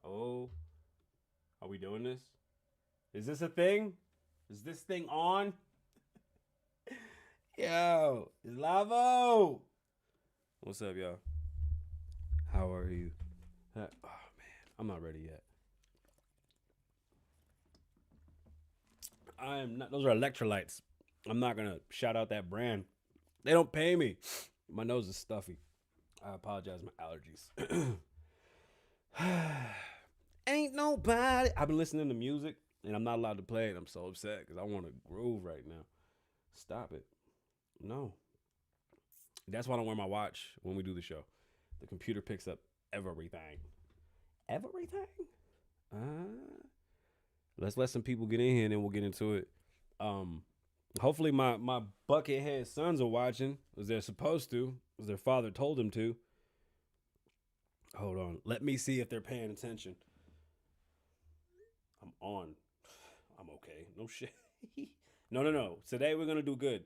Oh, are we doing this? Is this a thing? Is this thing on? Yo, it's Lavo. What's up, y'all? How are you? Oh man, I'm not ready yet. I am not. Those are electrolytes. I'm not gonna shout out that brand. They don't pay me. My nose is stuffy. I apologize. My allergies. Ain't nobody. I've been listening to music and I'm not allowed to play it. I'm so upset because I want to groove right now. Stop it. No. That's why I don't wear my watch when we do the show. The computer picks up everything. Everything? Let's let some people get in here and then we'll get into it. Hopefully my buckethead sons are watching, as they're supposed to, as their father told them to. Hold on. Let me see if they're paying attention. I'm on. I'm okay. No shit. No. Today we're gonna do good.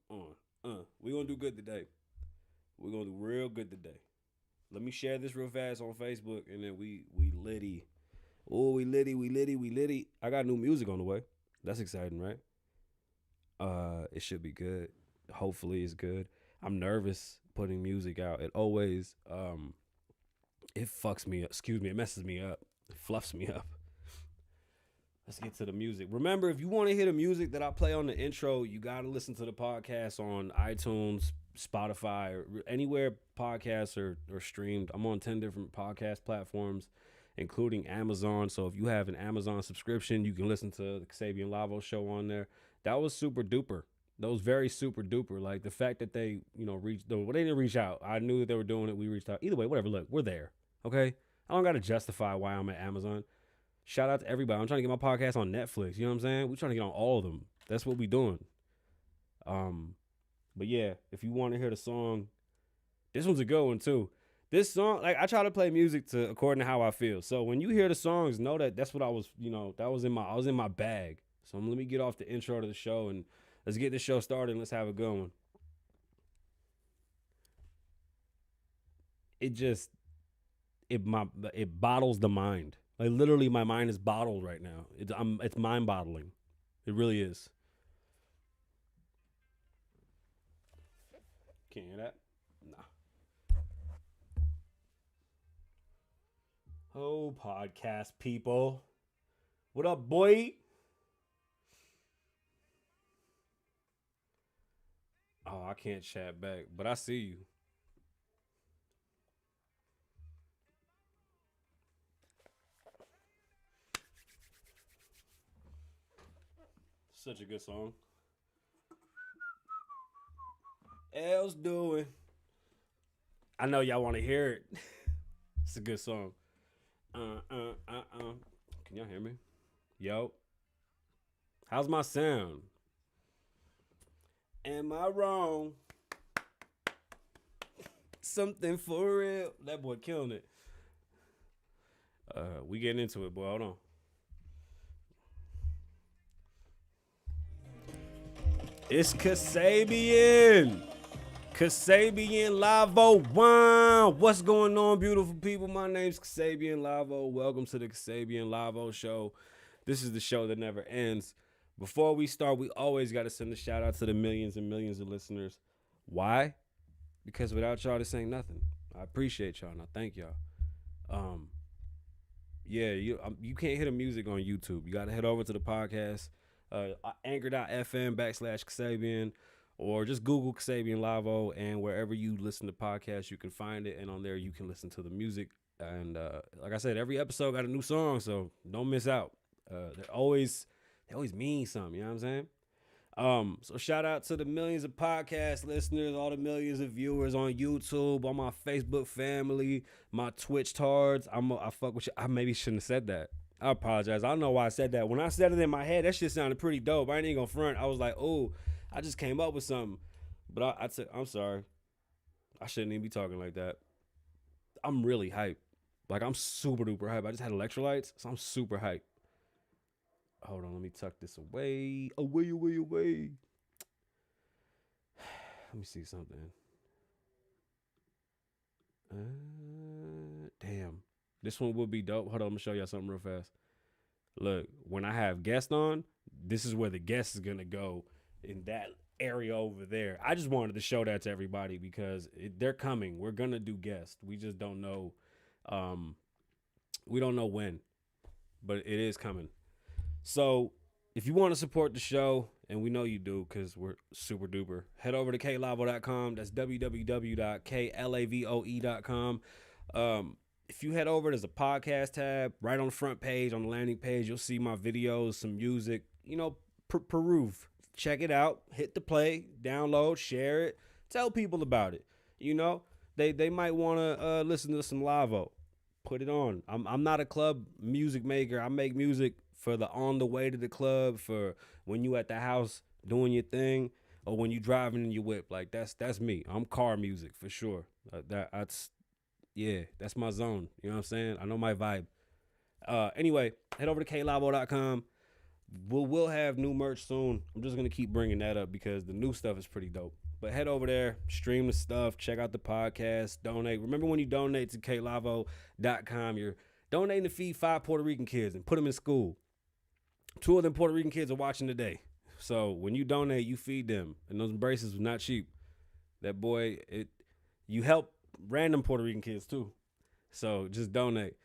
We're gonna do good today. We're gonna do real good today. Let me share this real fast on Facebook, and then we litty. Oh, we litty. I got new music on the way. That's exciting, right? It should be good. Hopefully, it's good. I'm nervous putting music out. It always it fucks me up. Excuse me, it messes me up. It fluffs me up. Let's get to the music. Remember, if you want to hear the music that I play on the intro, you got to listen to the podcast on iTunes, Spotify, or anywhere podcasts are streamed. I'm on 10 different podcast platforms, including Amazon. So if you have an Amazon subscription, you can listen to the Kasabian Lavoe Show on there. That was super duper. That was very super duper. Like the fact that they, reached, well, they didn't reach out. I knew that they were doing it. We reached out. Either way, whatever. Look, we're there. Okay. I don't got to justify why I'm at Amazon. Shout out to everybody. I'm trying to get my podcast on Netflix. You know what I'm saying? We're trying to get on all of them. That's what we doing. But yeah, if you want to hear the song, this one's a good one too. This song, like I try to play music to according to how I feel. So when you hear the songs, know that that's what I was, I was in my bag. So let me get off the intro to the show and let's get this show started and let's have a good one. It bottles the mind. Like literally, my mind is bottled right now. It's mind bottling. It really is. Can't hear that? Nah. Oh, podcast people. What up, boy? Oh, I can't chat back, but I see you. Such a good song. L's doing. I know y'all want to hear it. It's a good song. Can y'all hear me? Yo. How's my sound? Am I wrong? Something for real. That boy killing it. We getting into it, boy. Hold on. It's Kasabian. Kasabian Lavoe. Wow. What's going on, beautiful people? My name's Kasabian Lavoe. Welcome to the Kasabian Lavoe Show. This is the show that never ends. Before we start, we always got to send a shout out to the millions and millions of listeners. Why? Because without y'all, this ain't nothing. I appreciate y'all and I thank y'all. Yeah, you can't hear the music on YouTube. You got to head over to the podcast, anchor.fm/Kasabian, or just Google Kasabian Lavoe, and wherever you listen to podcasts, you can find it, and on there you can listen to the music. And like I said, every episode got a new song, so don't miss out. They always mean something. You know what I'm saying? So shout out to the millions of podcast listeners, all the millions of viewers on YouTube, on my Facebook family, my Twitch tards. I fuck with you. I maybe shouldn't have said that. I apologize. I don't know why I said that. When I said it in my head, that shit sounded pretty dope. I ain't even gonna front. I was like, oh, I just came up with something. But I'm sorry. I shouldn't even be talking like that. I'm really hyped. Like I'm super duper hyped. I just had electrolytes, so I'm super hyped. Hold on, let me tuck this away. Away. Let me see something. Damn. This one will be dope. Hold on, I'm gonna show y'all something real fast. Look, when I have guests on, this is where the guest is gonna go in that area over there. I just wanted to show that to everybody because they're coming. We're gonna do guests. We just don't know. We don't know when, but it is coming. So if you want to support the show, and we know you do because we're super duper, head over to klavoe.com. That's www.klavoe.com. If you head over, there's a podcast tab right on the front page, on the landing page. You'll see my videos, some music, peruse. Check it out. Hit the play, download, share it, tell people about it. They might want to listen to some Lavoe. Put it on. I'm not a club music maker. I make music for the on the way to the club, for when you at the house doing your thing, or when you driving in your whip. Like that's me. I'm car music for sure. That's my zone. You know what I'm saying? I know my vibe. Anyway, head over to klavoe.com. We'll have new merch soon. I'm just gonna keep bringing that up because the new stuff is pretty dope. But head over there, stream the stuff, check out the podcast, donate. Remember, when you donate to klavoe.com, you're donating to feed 5 Puerto Rican kids and put them in school. 2 of them Puerto Rican kids are watching today. So when you donate, you feed them. And those braces are not cheap. That boy, you help random Puerto Rican kids too. So just donate.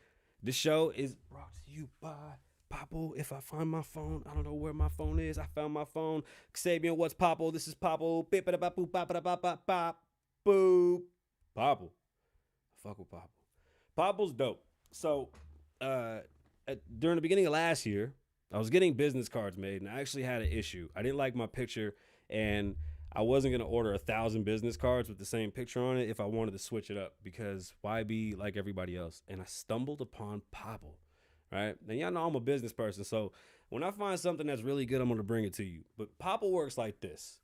This show is brought to you by Papo. If I find my phone, I don't know where my phone is. I found my phone. Kasabian, what's Papo? This is Papo. Boop. Papo. Fuck with Papo. Papo's dope. So during the beginning of last year, I was getting business cards made, and I actually had an issue. I didn't like my picture, and I wasn't going to order 1,000 business cards with the same picture on it if I wanted to switch it up, because why be like everybody else? And I stumbled upon Papo. Right? And y'all know I'm a business person, so when I find something that's really good, I'm going to bring it to you. But Papo works like this.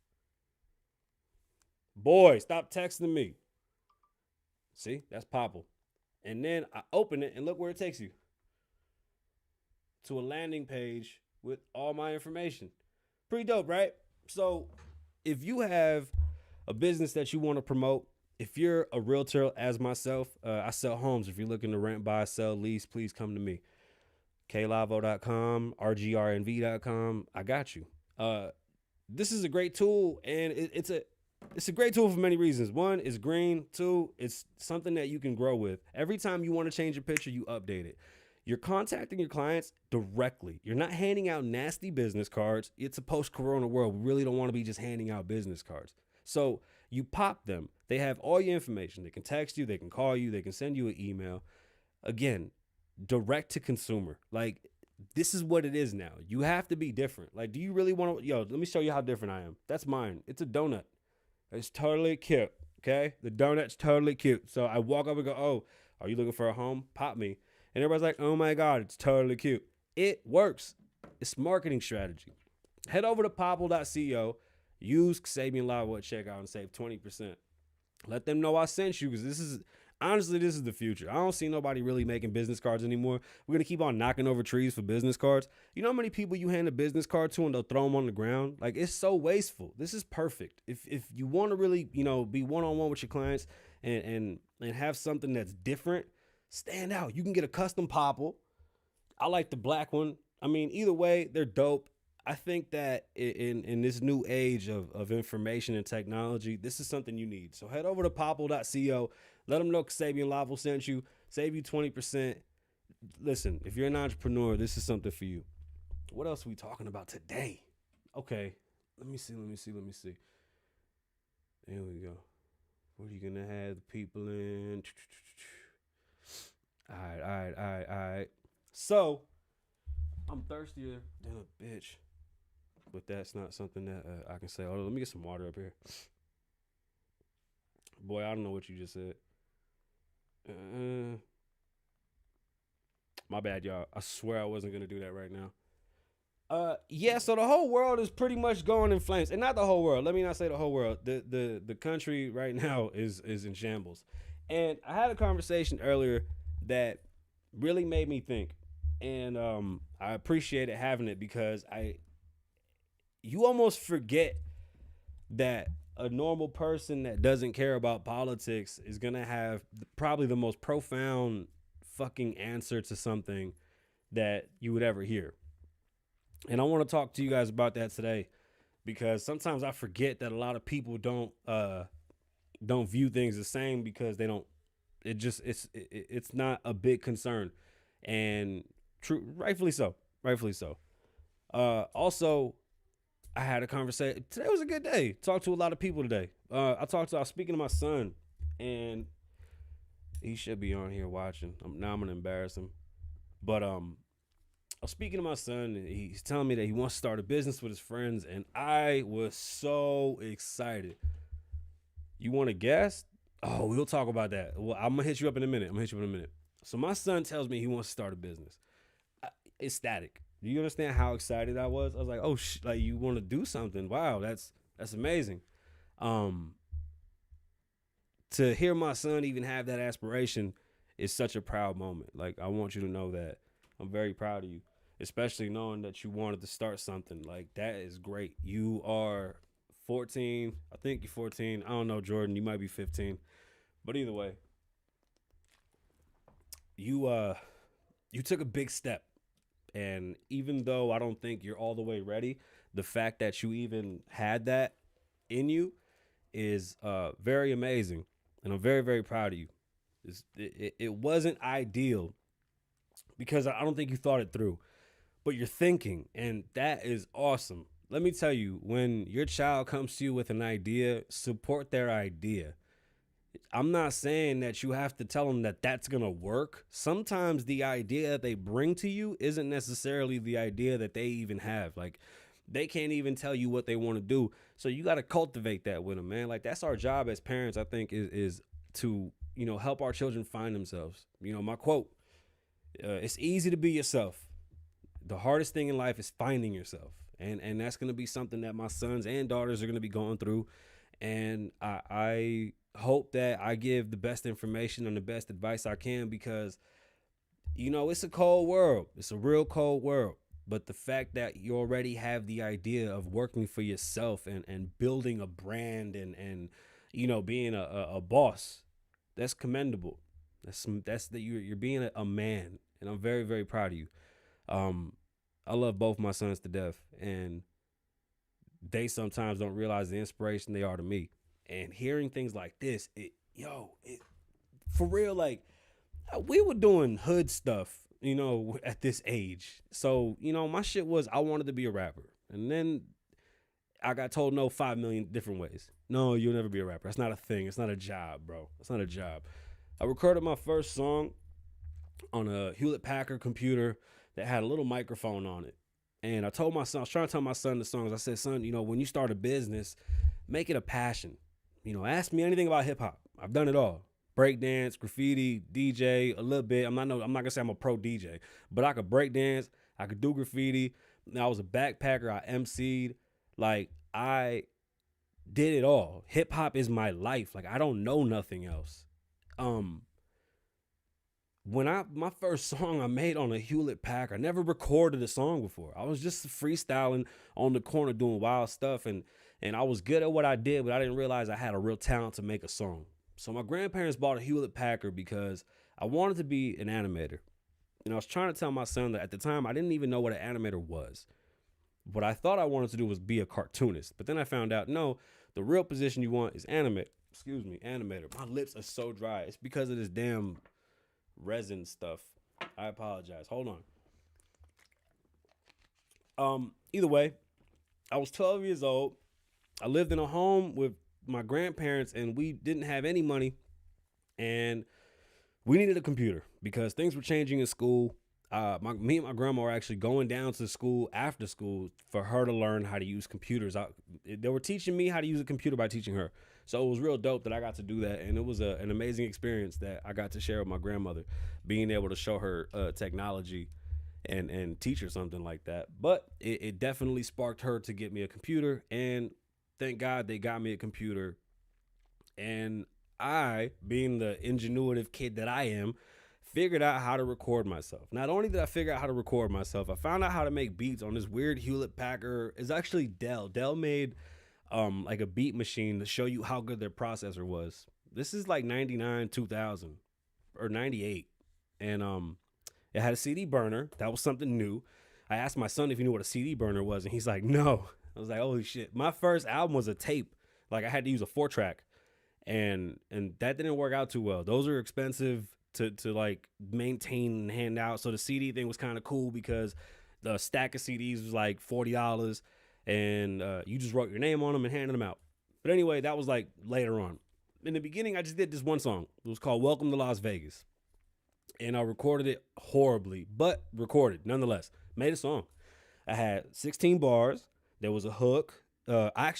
Boy, stop texting me. See? That's Papo. And then I open it, and look where it takes you. To a landing page with all my information. Pretty dope, right? So if you have a business that you want to promote, if you're a realtor as myself, I sell homes. If you're looking to rent, buy, sell, lease, please come to me. klavoe.com, rgrnv.com. I got you. This is a great tool, and it's a great tool for many reasons. 1, it's green. 2, it's something that you can grow with. Every time you want to change a picture, you update it. You're contacting your clients directly. You're not handing out nasty business cards. It's a post-corona world. We really don't want to be just handing out business cards. So you pop them. They have all your information. They can text you. They can call you. They can send you an email. Again, direct to consumer. Like, this is what it is now. You have to be different. Like, do you really want to, let me show you how different I am. That's mine. It's a donut. It's totally cute. Okay. The donut's totally cute. So I walk up and go, oh, are you looking for a home? Pop me. And everybody's like, oh my God, it's totally cute. It works. It's marketing strategy. Head over to popple.co, use Kasabian Lavoe at checkout and save 20%. Let them know I sent you, because this is the future. I don't see nobody really making business cards anymore. We're going to keep on knocking over trees for business cards. You know how many people you hand a business card to and they'll throw them on the ground? Like, it's so wasteful. This is perfect. If you want to really, be one-on-one with your clients and have something that's different, stand out. You can get a custom Popple. I like the black one. I mean, either way, they're dope. I think that in this new age of information and technology, this is something you need. So head over to popple.co. Let them know Kasabian Lavoe sent you. Save you 20%. Listen, if you're an entrepreneur, this is something for you. What else are we talking about today? Okay, let me see. There we go. What are you going to have the people in? All right. So, I'm thirstier than a bitch. But that's not something that I can say. Oh, let me get some water up here. Boy, I don't know what you just said. My bad, y'all. I swear I wasn't going to do that right now. So the whole world is pretty much going in flames. And not the whole world. Let me not say the whole world. The country right now is in shambles. And I had a conversation earlier that really made me think. And I appreciated having it because you almost forget that a normal person that doesn't care about politics is going to have probably the most profound fucking answer to something that you would ever hear. And I want to talk to you guys about that today because sometimes I forget that a lot of people don't view things the same because they don't. It's not a big concern, and rightfully so, rightfully so. Also, I had a conversation today. Was a good day. Talked to a lot of people today. I was speaking to my son, and he should be on here watching. Now I'm gonna embarrass him, but I was speaking to my son, and he's telling me that he wants to start a business with his friends, and I was so excited. You want to guess? Oh, we'll talk about that. Well, I'm gonna hit you up in a minute. So my son tells me he wants to start a business. Ecstatic. Do you understand how excited I was? I was like, oh, like you want to do something? Wow, that's amazing. To hear my son even have that aspiration is such a proud moment. Like, I want you to know that I'm very proud of you, especially knowing that you wanted to start something. Like, that is great. You are 14. I think you're 14. I don't know, Jordan. You might be 15. But either way, you took a big step. And even though I don't think you're all the way ready, the fact that you even had that in you is very amazing. And I'm very, very proud of you. It wasn't ideal because I don't think you thought it through, but you're thinking, and that is awesome. Let me tell you, when your child comes to you with an idea, support their idea. I'm not saying that you have to tell them that that's going to work. Sometimes the idea that they bring to you isn't necessarily the idea that they even have. Like, they can't even tell you what they want to do. So you got to cultivate that with them, man. Like, that's our job as parents, I think, is to, help our children find themselves. My quote, it's easy to be yourself. The hardest thing in life is finding yourself. And that's going to be something that my sons and daughters are going to be going through. And I hope that I give the best information and the best advice I can because, it's a cold world. It's a real cold world. But the fact that you already have the idea of working for yourself and building a brand and being a boss, that's commendable. That's that you're being a man. And I'm very, very proud of you. I love both my sons to death, and they sometimes don't realize the inspiration they are to me. And hearing things like this, for real, like, we were doing hood stuff, at this age. So, my shit was I wanted to be a rapper. And then I got told no 5 million different ways. No, you'll never be a rapper. That's not a thing. It's not a job, bro. It's not a job. I recorded my first song on a Hewlett Packard computer that had a little microphone on it. And I was trying to tell my son the songs. I said, son, when you start a business, make it a passion. Ask me anything about hip hop. I've done it all. Breakdance, graffiti, DJ, a little bit. I'm not gonna say I'm a pro DJ, but I could breakdance. I could do graffiti. I was a backpacker. I MC'd. Like, I did it all. Hip hop is my life. Like, I don't know nothing else. When my first song I made on a Hewlett Packard, I never recorded a song before. I was just freestyling on the corner doing wild stuff, and I was good at what I did, but I didn't realize I had a real talent to make a song. So my grandparents bought a Hewlett Packard because I wanted to be an animator. And I was trying to tell my son that at the time I didn't even know what an animator was. What I thought I wanted to do was be a cartoonist. But then I found out, no, the real position you want is animator. My lips are so dry. It's because of this damn resin stuff. I apologize. Hold on. Either way, I was 12 years old. I lived in a home with my grandparents, and we didn't have any money, and we needed a computer because things were changing in school. Me and my grandma were actually going down to school after school for her to learn how to use computers. They were teaching me how to use a computer by teaching her. So it was real dope that I got to do that. And it was an amazing experience that I got to share with my grandmother, being able to show her technology and teach her something like that. But it definitely sparked her to get me a computer. And thank God they got me a computer. And I, being the ingenuitive kid that I am, figured out how to record myself. Not only did I figure out how to record myself, I found out how to make beats on this weird Hewlett Packard. It's actually Dell. Dell made like a beat machine to show you how good their processor was. This is like 99, 2000 or 98. and it had a CD burner. That was something new. I asked my son if he knew what a CD burner was, and he's like, no. I was like, holy shit. My first album was a tape. Like I had to use a 4-track, and that didn't work out too well. Those are expensive to like maintain and hand out. So the CD thing was kind of cool because the stack of CDs was like $40, and you just wrote your name on them and handed them out. But anyway, that was like later on. In the beginning, I just did this one song. It was called "Welcome to Las Vegas," and I recorded it horribly, but recorded nonetheless. Made a song. I had 16 bars. There was a hook. I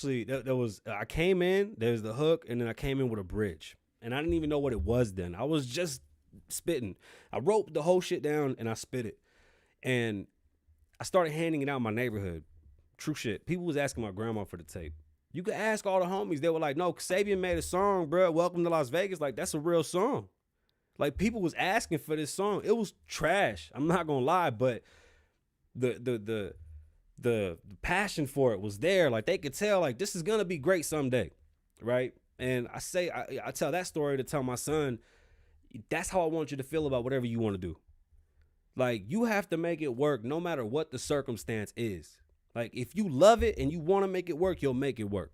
came in, there's the hook, and then I came in with a bridge. And I didn't even know what it was then. I was just spitting. I wrote the whole shit down and I spit it. And I started handing it out in my neighborhood. True shit. People was asking my grandma for the tape. You could ask all the homies. They were like, no, Kasabian made a song, bro. Welcome to Las Vegas. Like, that's a real song. Like, people was asking for this song. It was trash. I'm not going to lie, but the passion for it was there. Like, they could tell, like, this is going to be great someday, right? And I tell that story to tell my son, that's how I want you to feel about whatever you want to do. Like, you have to make it work no matter what the circumstance is. Like, if you love it and you want to make it work, you'll make it work.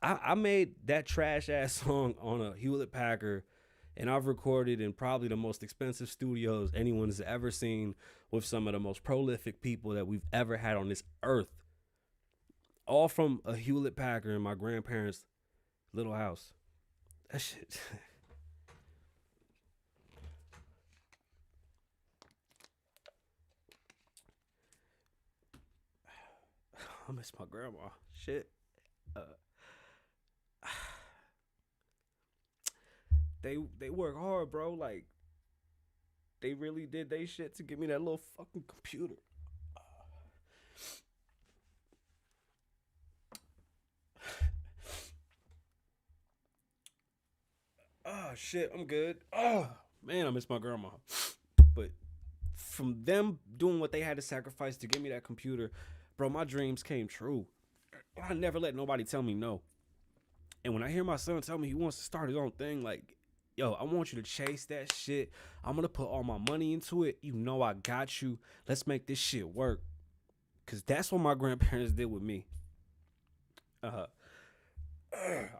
I made that trash ass song on a Hewlett Packard, and I've recorded in probably the most expensive studios anyone's ever seen with some of the most prolific people that we've ever had on this earth. All from a Hewlett Packard in my grandparents' little house. That shit. I miss my grandma. Shit. They work hard, bro. Like, they really did they shit to give me that little fucking computer. Oh shit, I'm good. Oh man, I miss my grandma. But from them doing what they had to sacrifice to give me that computer, bro, my dreams came true. I never let nobody tell me no. And when I hear my son tell me he wants to start his own thing, like, yo, I want you to chase that shit. I'm going to put all my money into it. You know I got you. Let's make this shit work. Because that's what my grandparents did with me. I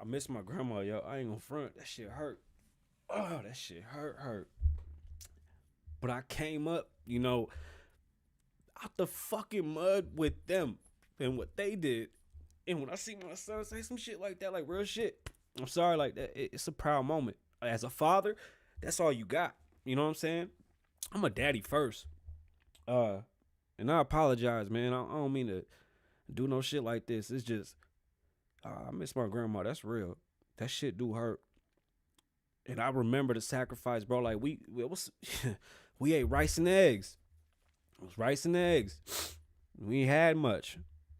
miss my grandma, yo. I ain't gonna front. That shit hurt. Oh, that shit hurt. But I came up, out the fucking mud with them and what they did. And when I see my son say some shit like that, like real shit, I'm sorry, like that. It's a proud moment. As a father, that's all you got. You know what I'm saying? I'm a daddy first. And I apologize, man. I don't mean to do no shit like this. It's just, I miss my grandma. That's real. That shit do hurt. And I remember the sacrifice, bro. Like we ate rice and eggs. It was rice and eggs. We ain't had much.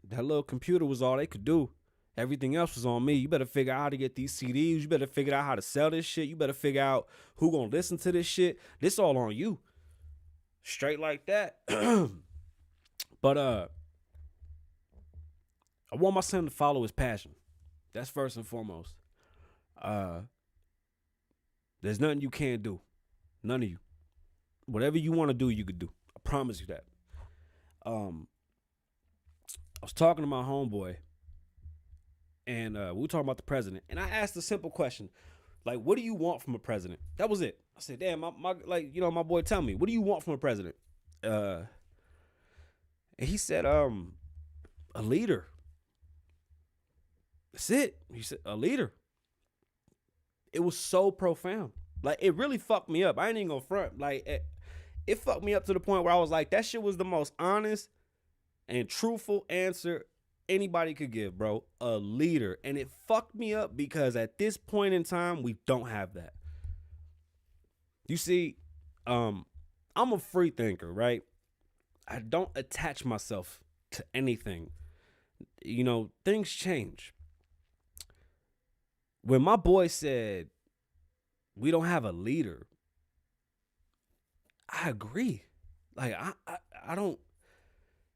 That little computer was all they could do. Everything else was on me. You better figure out how to get these CDs. You better figure out how to sell this shit. You better figure out who gonna listen to this shit. This all on you. Straight like that. But I want my son to follow his passion. That's first and foremost. There's nothing you can't do. None of you. Whatever you want to do, you could do. I promise you that. I was talking to my homeboy, and we were talking about the president, and I asked a simple question, like, what do you want from a president? That was it. I said, damn, my boy, tell me, what do you want from a president? And he said, a leader. That's it. He said, a leader. It was so profound. Like, it really fucked me up. I ain't even gonna front. Like, it fucked me up to the point where I was like, that shit was the most honest and truthful answer anybody could give, bro. A leader. And it fucked me up because at this point in time, we don't have that. You see, I'm a free thinker, right? I don't attach myself to anything. Things change. When my boy said, we don't have a leader, I agree. Like, I don't,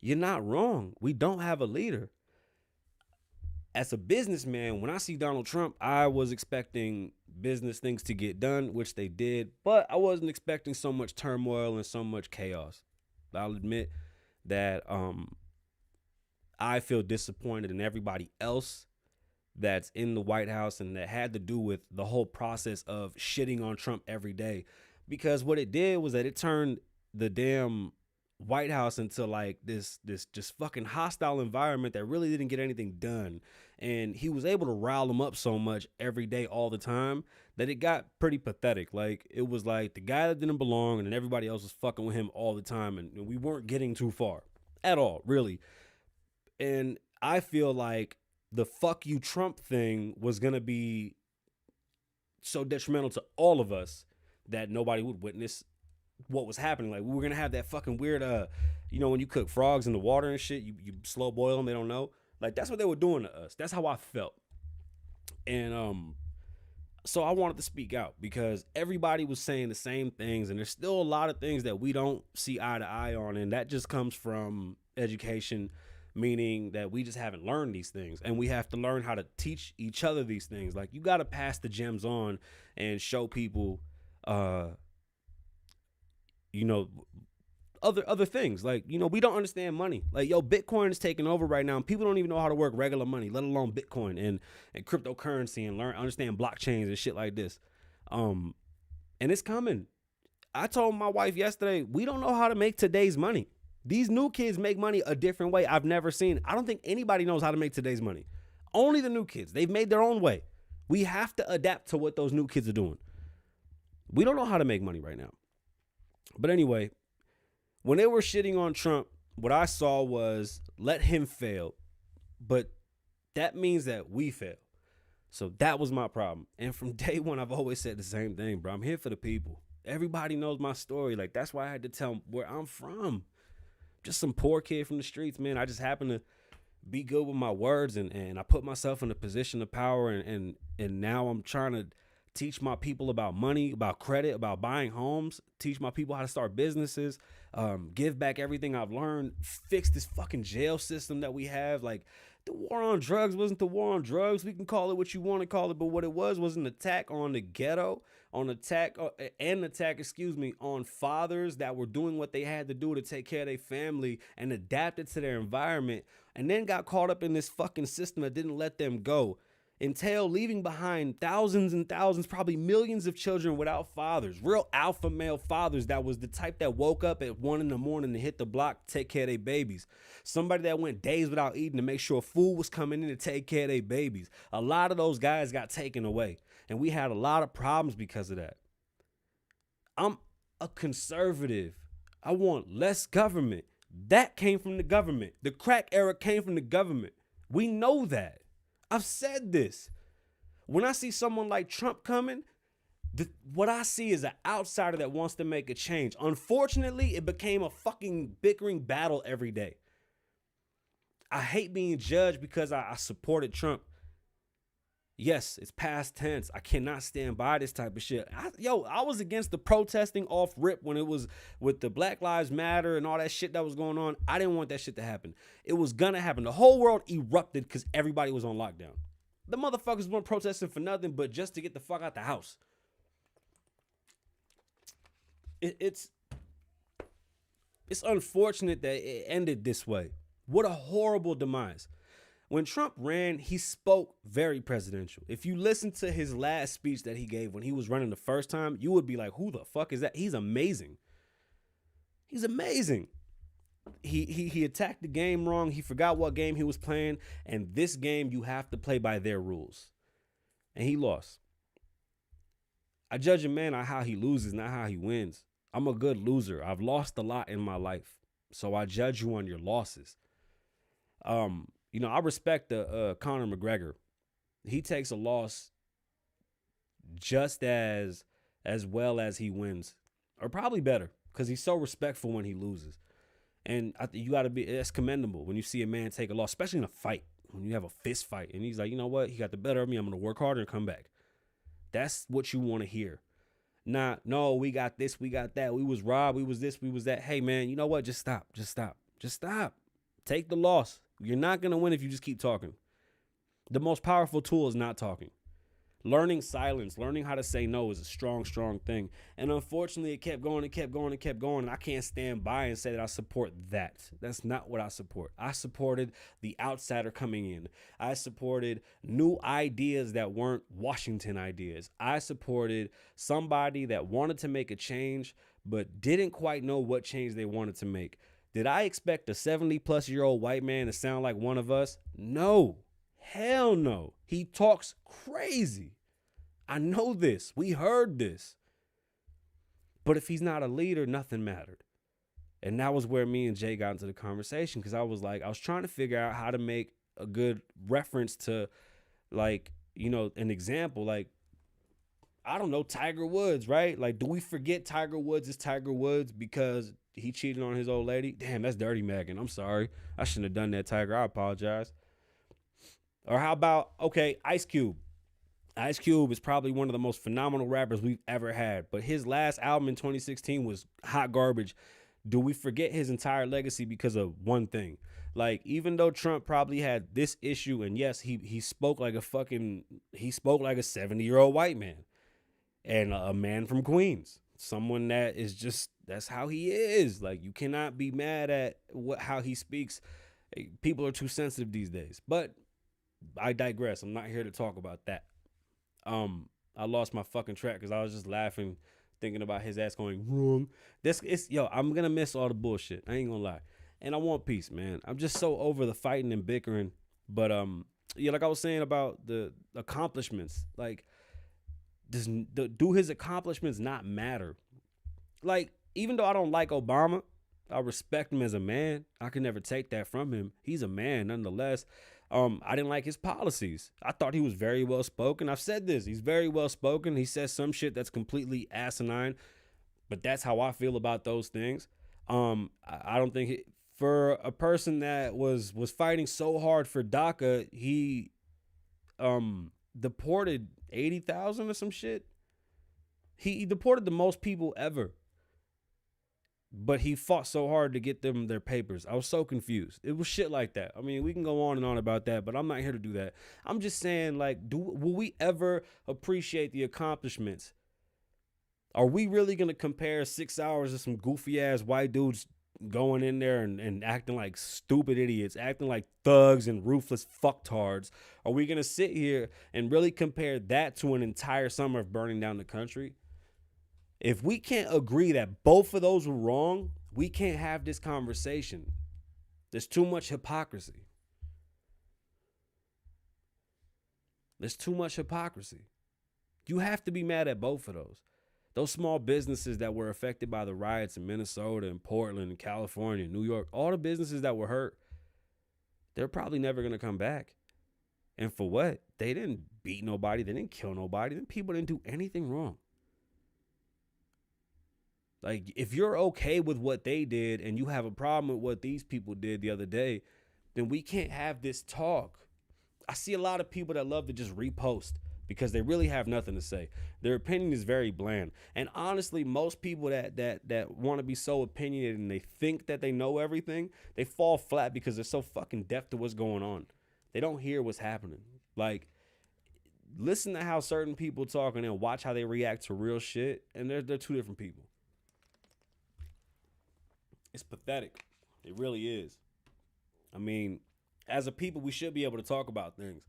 you're not wrong. We don't have a leader. as a businessman, when I see Donald Trump, I was expecting business things to get done, which they did, but I wasn't expecting so much turmoil and so much chaos. I'll admit that I feel disappointed in everybody else that's in the White House and that had to do with the whole process of shitting on Trump every day. Because what it did was that it turned the damn White House into like this just fucking hostile environment that really didn't get anything done. And he was able to rile them up so much every day, all the time, that it got pretty pathetic. Like, it was like the guy that didn't belong and then everybody else was fucking with him all the time. And we weren't getting too far at all, really. And I feel like the fuck you Trump thing was going to be so detrimental to all of us that nobody would witness what was happening. Like, we were going to have that fucking weird, when you cook frogs in the water and shit, you slow boil them, they don't know. Like, that's what they were doing to us. That's how I felt. And so I wanted to speak out because everybody was saying the same things, and there's still a lot of things that we don't see eye to eye on, and that just comes from education, meaning that we just haven't learned these things, and we have to learn how to teach each other these things. Like, you got to pass the gems on and show people, other things. Like, we don't understand money. Like, Bitcoin is taking over right now, and people don't even know how to work regular money, let alone Bitcoin and cryptocurrency, and understand blockchains and shit like this. And it's coming. I told my wife yesterday, we don't know how to make today's money. These new kids make money a different way I've never seen. I don't think anybody knows how to make today's money. Only the new kids. They've made their own way. We have to adapt to what those new kids are doing. We don't know how to make money right now. But anyway, when they were shitting on Trump, what I saw was let him fail. But that means that we fail. So that was my problem. And from day one, I've always said the same thing, bro. I'm here for the people. Everybody knows my story. Like, that's why I had to tell them where I'm from. Just some poor kid from the streets, man. I just happen to be good with my words, and I put myself in a position of power, and now I'm trying to teach my people about money, about credit, about buying homes, teach my people how to start businesses, give back everything I've learned, fix this fucking jail system that we have. Like, the war on drugs wasn't the war on drugs. We can call it what you want to call it, but what it was an attack on the ghetto, on attack on fathers that were doing what they had to do to take care of their family and adapted to their environment, and then got caught up in this fucking system that didn't let them go. Entail leaving behind thousands and thousands, probably millions of children without fathers, real alpha male fathers that was the type that woke up at 1 a.m. to hit the block to take care of their babies. Somebody that went days without eating to make sure food was coming in to take care of their babies. A lot of those guys got taken away, and we had a lot of problems because of that. I'm a conservative. I want less government. That came from the government. The crack era came from the government. We know that. I've said this. When I see someone like Trump coming, what I see is an outsider that wants to make a change. Unfortunately, it became a fucking bickering battle every day. I hate being judged because I supported Trump. Yes, it's past tense. I cannot stand by this type of shit. I was against the protesting off rip when it was with the Black Lives Matter and all that shit that was going on. I didn't want that shit to happen. It was gonna happen. The whole world erupted because everybody was on lockdown. The motherfuckers weren't protesting for nothing but just to get the fuck out the house. It's unfortunate that it ended this way. What a horrible demise. When Trump ran, he spoke very presidential. If you listen to his last speech that he gave when he was running the first time, you would be like, who the fuck is that? He's amazing. He's amazing. He attacked the game wrong. He forgot what game he was playing. And this game, you have to play by their rules. And he lost. I judge a man on how he loses, not how he wins. I'm a good loser. I've lost a lot in my life. So I judge you on your losses. I respect Conor McGregor. He takes a loss just as well as he wins, or probably better, because he's so respectful when he loses. And I think that's commendable when you see a man take a loss, especially in a fight, when you have a fist fight, and he's like, you know what, he got the better of me. I'm going to work harder and come back. That's what you want to hear. Not, no, we got this, we got that. We was robbed. We was this, we was that. Hey, man, you know what? Just stop. Take the loss. You're not going to win if you just keep talking. The most powerful tool is not talking. Learning silence, learning how to say no is a strong, strong thing. And unfortunately, it kept going, it kept going, it kept going. And I can't stand by and say that I support that. That's not what I support. I supported the outsider coming in. I supported new ideas that weren't Washington ideas. I supported somebody that wanted to make a change, but didn't quite know what change they wanted to make. Did I expect a 70-plus-year-old white man to sound like one of us? No. Hell no. He talks crazy. I know this. We heard this. But if he's not a leader, nothing mattered. And that was where me and Jay got into the conversation, because I was trying to figure out how to make a good reference to, like, you know, an example. Like, I don't know, Tiger Woods, right? Like, do we forget Tiger Woods is Tiger Woods because he cheated on his old lady? Damn, that's dirty, Megan. I'm sorry. I shouldn't have done that, Tiger. I apologize. Or how about, okay, Ice Cube. Ice Cube is probably one of the most phenomenal rappers we've ever had, but his last album in 2016 was hot garbage. Do we forget his entire legacy because of one thing? Like, even though Trump probably had this issue, and yes, he spoke like a 70-year-old white man and a man from Queens, someone that is just, that's how he is. Like, you cannot be mad at how he speaks. People are too sensitive these days, but I digress. I'm not here to talk about that. I lost my fucking track because I was just laughing, thinking about his ass going wrong. I'm gonna miss all the bullshit. I ain't gonna lie. And I want peace, man. I'm just so over the fighting and bickering. But like I was saying about the accomplishments, like, do his accomplishments not matter? Like, even though I don't like Obama, I respect him as a man. I can never take that from him. He's a man nonetheless. I didn't like his policies. I thought he was very well spoken. I've said this. He's very well spoken. He says some shit that's completely asinine, but that's how I feel about those things. I don't think for a person that was fighting so hard for DACA, he deported 80,000 or some shit. He deported the most people ever. But he fought so hard to get them their papers. I was so confused. It was shit like that. I mean, we can go on and on about that, but I'm not here to do that. I'm just saying, like, will we ever appreciate the accomplishments? Are we really going to compare 6 hours of some goofy-ass white dudes going in there and acting like stupid idiots, acting like thugs and ruthless fucktards? Are we going to sit here and really compare that to an entire summer of burning down the country? If we can't agree that both of those were wrong, we can't have this conversation. There's too much hypocrisy. There's too much hypocrisy. You have to be mad at both of those. Those small businesses that were affected by the riots in Minnesota and Portland and California and New York, all the businesses that were hurt, they're probably never going to come back. And for what? They didn't beat nobody. They didn't kill nobody. Then people didn't do anything wrong. Like, if you're okay with what they did and you have a problem with what these people did the other day, then we can't have this talk. I see a lot of people that love to just repost because they really have nothing to say. Their opinion is very bland. And honestly, most people that want to be so opinionated and they think that they know everything, they fall flat because they're so fucking deaf to what's going on. They don't hear what's happening. Like, listen to how certain people talk and then watch how they react to real shit. And they're two different people. It's pathetic. It really is. I mean, as a people, we should be able to talk about things.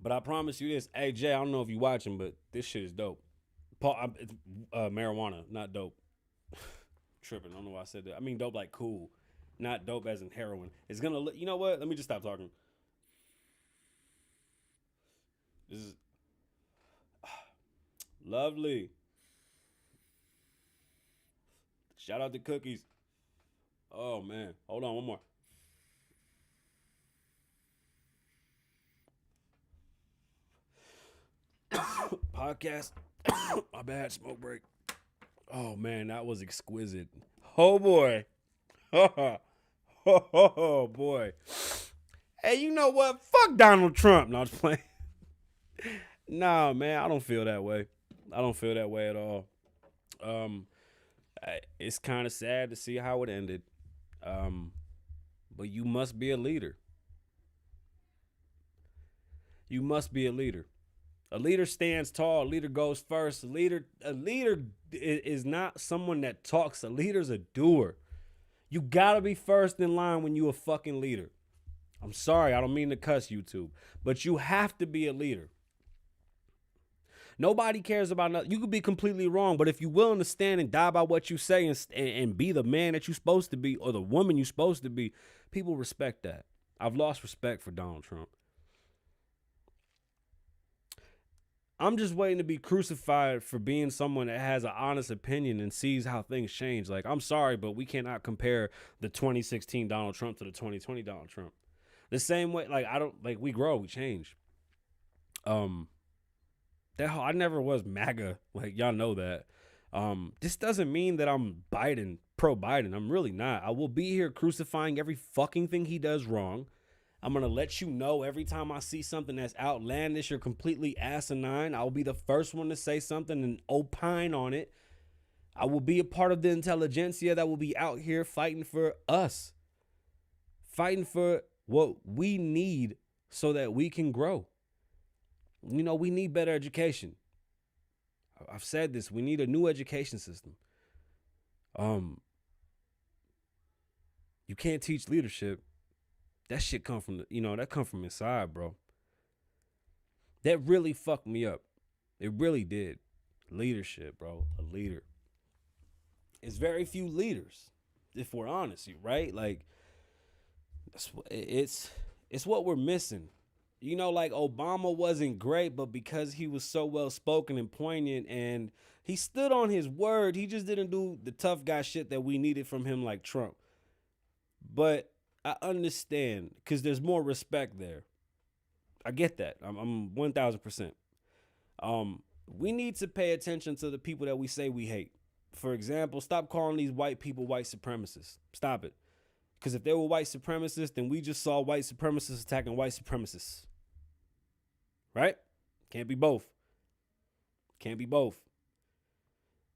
But I promise you this. Hey, Jay, I don't know if you're watching, but this shit is dope. It's marijuana, not dope. Tripping. I don't know why I said that. I mean dope like cool. Not dope as in heroin. It's going to, you know what? Let me just stop talking. This is lovely. Shout out to Cookies. Oh, man. Hold on, one more. Podcast. My bad, smoke break. Oh, man, that was exquisite. Oh, boy. Oh, boy. Hey, you know what? Fuck Donald Trump. No, I'm just playing. Nah, man, I don't feel that way. I don't feel that way at all. It's kind of sad to see how it ended. But you must be a leader. You must be a leader. A leader stands tall. A leader goes first. A leader is not someone that talks. A leader's a doer. You gotta be first in line when you a fucking leader. I'm sorry, I don't mean to cuss, YouTube, but you have to be a leader. Nobody cares about nothing. You could be completely wrong, but if you're willing to stand and die by what you say and be the man that you're supposed to be or the woman you're supposed to be, people respect that. I've lost respect for Donald Trump. I'm just waiting to be crucified for being someone that has an honest opinion and sees how things change. Like, I'm sorry, but we cannot compare the 2016 Donald Trump to the 2020 Donald Trump. The same way, we grow, we change. I never was MAGA, like y'all know that. This doesn't mean that I'm pro Biden. I'm really not. I will be here crucifying every fucking thing he does wrong. I'm going to let you know every time I see something that's outlandish or completely asinine. I'll be the first one to say something and opine on it. I will be a part of the intelligentsia that will be out here fighting for us. Fighting for what we need so that we can grow. You know, we need better education. I've said this. We need a new education system. You can't teach leadership. That shit come from that come from inside, bro. That really fucked me up. It really did. Leadership, bro. A leader. It's very few leaders, if we're honest, right? Like, it's what we're missing. You know, like Obama wasn't great, but because he was so well spoken and poignant and he stood on his word, he just didn't do the tough guy shit that we needed from him like Trump. But I understand because there's more respect there. I get that. I'm 1,000%. We need to pay attention to the people that we say we hate. For example, stop calling these white people white supremacists. Stop it. Because if they were white supremacists, then we just saw white supremacists attacking white supremacists. Right? Can't be both. Can't be both.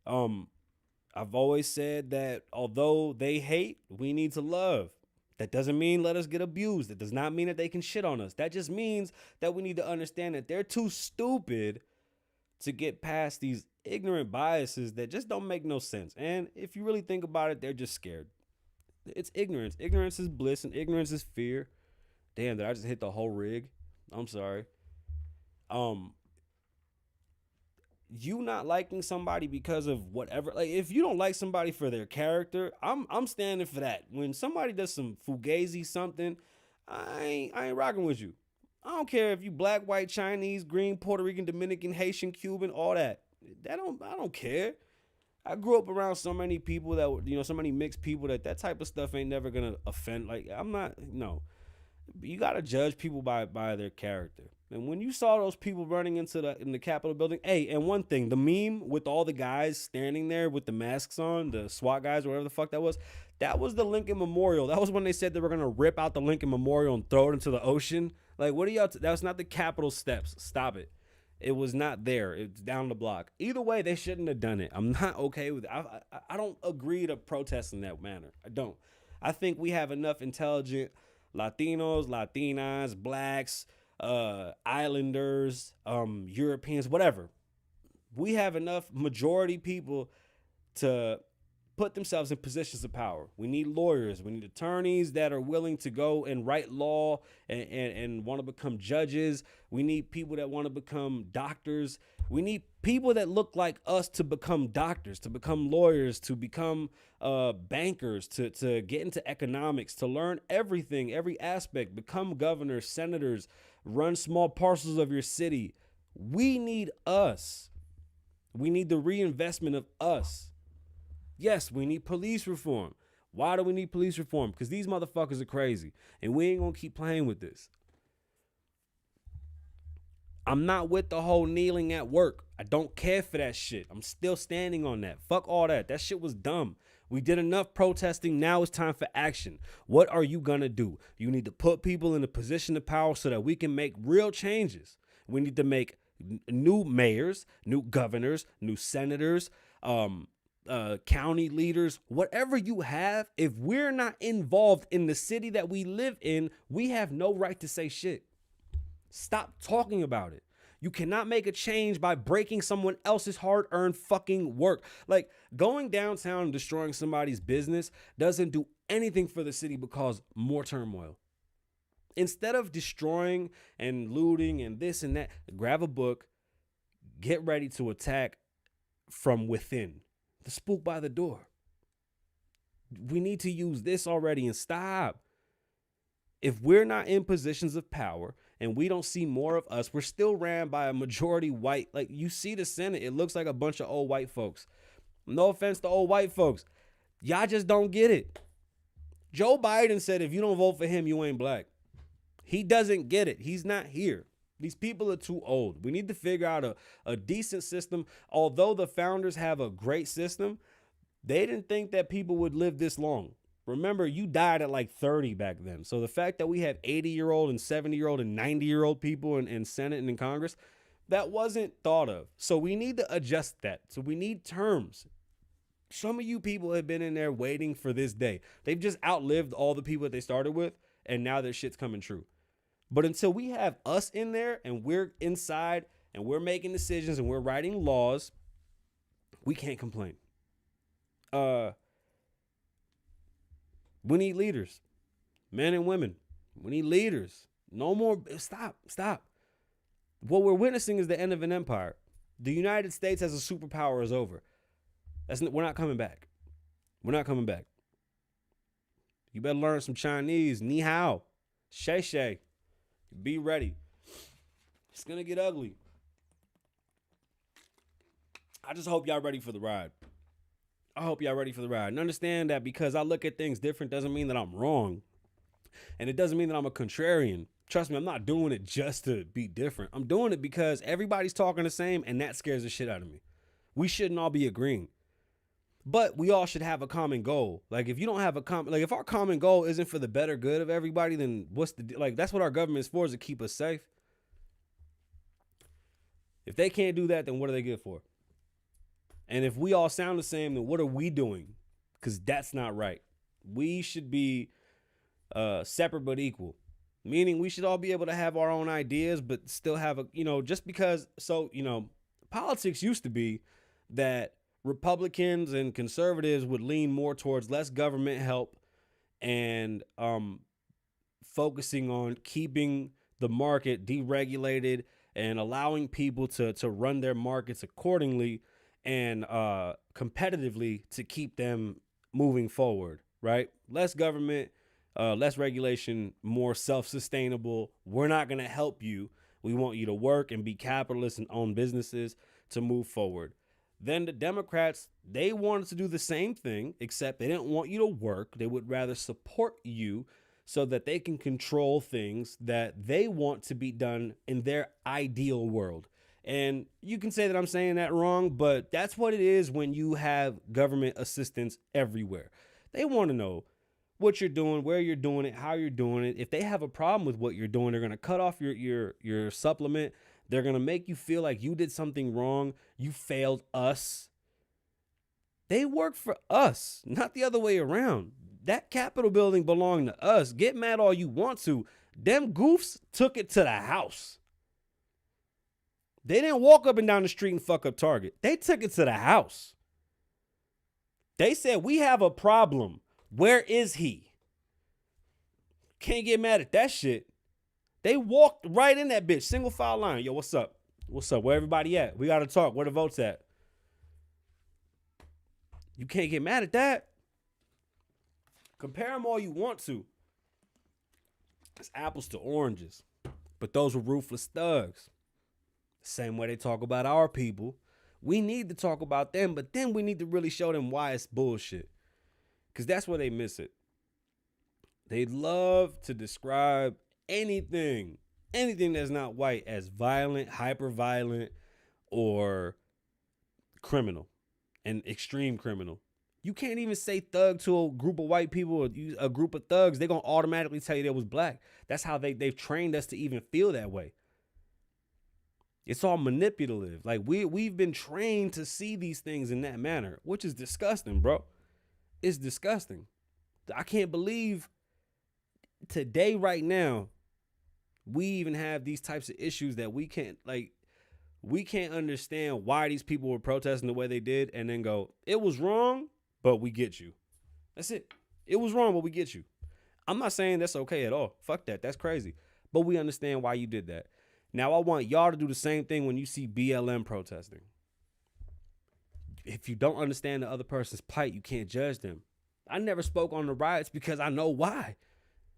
I've always said that although they hate, we need to love. That doesn't mean let us get abused. That does not mean that they can shit on us. That just means that we need to understand that they're too stupid to get past these ignorant biases that just don't make no sense. And if you really think about it, they're just scared. It's ignorance. Ignorance is bliss and ignorance is fear. Damn, did I just hit the whole rig? I'm sorry. You not liking somebody because of whatever, like if you don't like somebody for their character, I'm standing for that. When somebody does some fugazi something, I ain't rocking with you. I don't care if you black, white, Chinese, green, Puerto Rican, Dominican, Haitian, Cuban, all that. I don't care. I grew up around so many people that, so many mixed people that type of stuff ain't never gonna offend. Like, I'm not, no. You gotta judge people by their character. And when you saw those people running in the Capitol building, hey, and one thing, the meme with all the guys standing there with the masks on, the SWAT guys, or whatever the fuck that was the Lincoln Memorial. That was when they said they were gonna rip out the Lincoln Memorial and throw it into the ocean. Like, what are y'all? That was not the Capitol steps. Stop it. It was not there. It's down the block. Either way, they shouldn't have done it. I'm not okay with it. I don't agree to protest in that manner. I don't. I think we have enough intelligent Latinos, Latinas, blacks, islanders, Europeans, whatever. We have enough majority people to put themselves in positions of power. We need lawyers. We need attorneys that are willing to go and write law and want to become judges. We need people that want to become doctors. We need people that look like us to become doctors, to become lawyers, to become bankers, to get into economics, to learn everything, every aspect, become governors, senators, run small parcels of your city. We need us. We need the reinvestment of us. Yes, we need police reform. Why do we need police reform? Because these motherfuckers are crazy, and we ain't gonna keep playing with this. I'm not with the whole kneeling at work. I don't care for that shit. I'm still standing on that. Fuck all that. That shit was dumb. We did enough protesting. Now it's time for action. What are you gonna do? You need to put people in a position of power so that we can make real changes. We need to make new mayors, new governors, new senators, county leaders, whatever you have. If we're not involved in the city that we live in, we have no right to say shit. Stop talking about it. You cannot make a change by breaking someone else's hard-earned fucking work. Like, going downtown and destroying somebody's business doesn't do anything for the city but cause more turmoil. Instead of destroying and looting and this and that, grab a book, get ready to attack from within. The spook by the door. We need to use this already and stop. If we're not in positions of power and we don't see more of us, we're still ran by a majority white. Like, you see the Senate, it looks like a bunch of old white folks. No offense to old white folks. Y'all just don't get it. Joe Biden said if you don't vote for him, you ain't black. He doesn't get it. He's not here. These people are too old. We need to figure out a decent system. Although the founders have a great system, they didn't think that people would live this long. Remember, you died at like 30 back then. So the fact that we have 80-year-old and 70-year-old and 90-year-old people in Senate and in Congress, that wasn't thought of. So we need to adjust that. So we need terms. Some of you people have been in there waiting for this day. They've just outlived all the people that they started with, and now their shit's coming true. But until we have us in there and we're inside and we're making decisions and we're writing laws, we can't complain. We need leaders, men and women. We need leaders. No more. Stop. What we're witnessing is the end of an empire. The United States as a superpower is over. We're not coming back. We're not coming back. You better learn some Chinese. Ni hao. Shay shay. Be ready. It's going to get ugly. I just hope y'all ready for the ride. I hope y'all ready for the ride. And understand that because I look at things different doesn't mean that I'm wrong. And it doesn't mean that I'm a contrarian. Trust me, I'm not doing it just to be different. I'm doing it because everybody's talking the same, and that scares the shit out of me. We shouldn't all be agreeing. But we all should have a common goal. Like, if you don't have if our common goal isn't for the better good of everybody, then that's what our government is for, is to keep us safe. If they can't do that, then what are they good for? And if we all sound the same, then what are we doing? Because that's not right. We should be separate but equal. Meaning we should all be able to have our own ideas, but still have just because. So, politics used to be that Republicans and conservatives would lean more towards less government help and focusing on keeping the market deregulated and allowing people to run their markets accordingly and competitively to keep them moving forward, right? Less government, less regulation, more self-sustainable. We're not going to help you. We want you to work and be capitalists and own businesses to move forward. Then the Democrats, they wanted to do the same thing, except they didn't want you to work. They would rather support you so that they can control things that they want to be done in their ideal world. And you can say that I'm saying that wrong, but that's what it is when you have government assistance everywhere. They want to know what you're doing, where you're doing it, how you're doing it. If they have a problem with what you're doing, they're going to cut off your supplement. They're going to make you feel like you did something wrong. You failed us. They work for us, not the other way around. That Capitol building belonged to us. Get mad all you want to. Them goofs took it to the house. They didn't walk up and down the street and fuck up Target. They took it to the house. They said, we have a problem. Where is he? Can't get mad at that shit. They walked right in that bitch. Single file line. Yo, what's up? What's up? Where everybody at? We got to talk. Where the votes at? You can't get mad at that. Compare them all you want to. It's apples to oranges. But those were ruthless thugs. Same way they talk about our people. We need to talk about them, but then we need to really show them why it's bullshit. Because that's where they miss it. They love to describe anything that's not white as violent, hyper-violent, or criminal, and extreme criminal. You can't even say thug to a group of white people or a group of thugs. They're going to automatically tell you they was black. That's how they've trained us to even feel that way. It's all manipulative. Like we've been trained to see these things in that manner, which is disgusting, bro. It's disgusting. I can't believe today, right now, We even have these types of issues that we can't understand why these people were protesting the way they did and then go, it was wrong, but we get you. That's it. It was wrong, but we get you. I'm not saying that's okay at all. Fuck that. That's crazy. But we understand why you did that. Now, I want y'all to do the same thing when you see BLM protesting. If you don't understand the other person's plight, you can't judge them. I never spoke on the riots because I know why.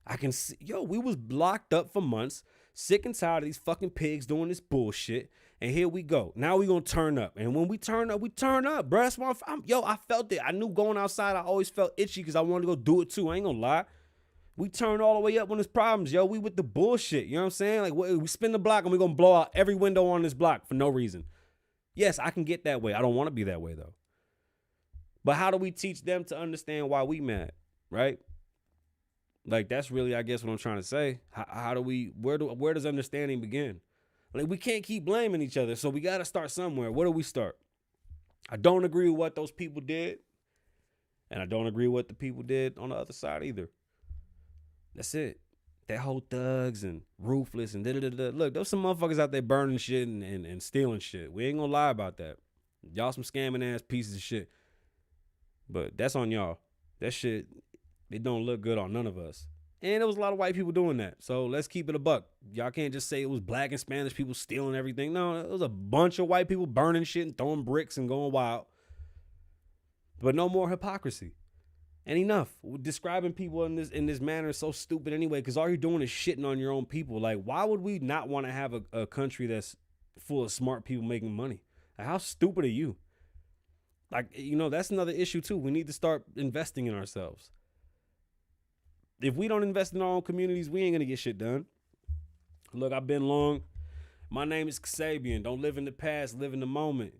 I can see, we was locked up for months, sick and tired of these fucking pigs doing this bullshit. And here we go. Now we gonna turn up. And when we turn up, bro. That's why I felt it. I knew going outside, I always felt itchy because I wanted to go do it too. I ain't gonna lie. We turn all the way up when there's problems, We with the bullshit. You know what I'm saying? Like, we spin the block and we gonna blow out every window on this block for no reason. Yes, I can get that way. I don't want to be that way, though. But how do we teach them to understand why we mad, right? Like, that's really, I guess, what I'm trying to say. How do we, where does understanding begin? Like, we can't keep blaming each other, so we got to start somewhere. Where do we start? I don't agree with what those people did, and I don't agree with what the people did on the other side either. That's it. That whole thugs and ruthless and da-da-da-da. Look, there's some motherfuckers out there burning shit and stealing shit. We ain't gonna lie about that. Y'all some scamming ass pieces of shit. But that's on y'all. That shit, it don't look good on none of us. And there was a lot of white people doing that. So let's keep it a buck. Y'all can't just say it was black and Spanish people stealing everything. No, it was a bunch of white people burning shit and throwing bricks and going wild. But no more hypocrisy. And enough. Describing people in this manner is so stupid anyway, because all you're doing is shitting on your own people. Like, why would we not want to have a country that's full of smart people making money? Like, how stupid are you? Like, that's another issue too. We need to start investing in ourselves. If we don't invest in our own communities, we ain't going to get shit done. Look, I've been long. My name is Kasabian. Don't live in the past, live in the moment.